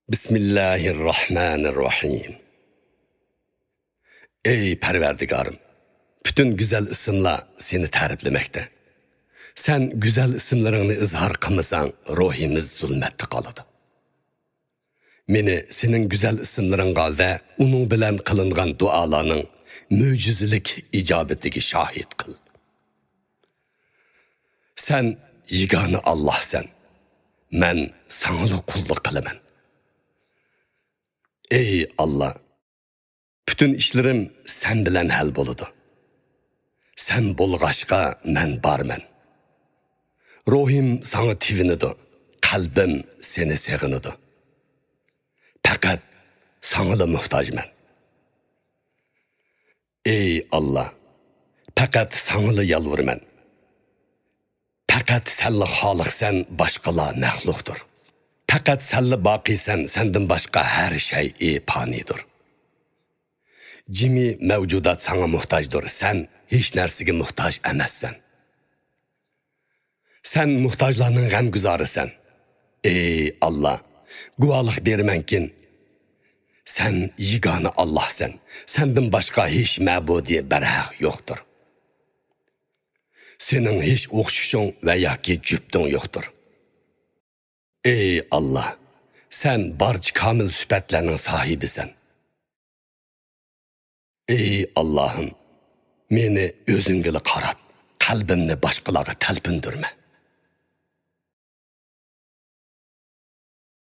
Bismillahirrahmanirrahim. Ey Perverdigarım, bütün güzel isimler seni tariflemekte. Sen güzel isimlerini izhar kılmasan ruhimiz zulmette kaladı. Meni senin güzel isimlerin ve onun bilen kılıngan dualarının mücizelik icabetigi şahit kıl. Sen yegane Allah sen, men sanalı kulluk kılımen. Ey Allah, bütün işlerim sen bilen hal boludu. Sen bolgaşka men barmen. Ruhim sana tivinidu, kalbim seni sevinidu. Fakat sanalı muhtaç men. Ey Allah, fakat sanalı yalvurmen. Fakat senli halik sen başkalar məxluqdur. Fakat senli baki senden başka her şey panidir. Cimi mevcudat sana muhtaçdır. Sen hiç nersige muhtaç emezsen. Sen muhtaçlarının gamguzarısan. Ey Allah, guvalık bermenkin. Sen yegane Allah sen. Senden başka hiç mabudi berhaq yoktur. Senin hiç okşuşun veya ki cüptün yoktur. Ey Allah, sen barç kamil sübetlerinin sahibisin. Ey Allah'ım, meni özüngili qarat, kalbimni başkalara telpindirme.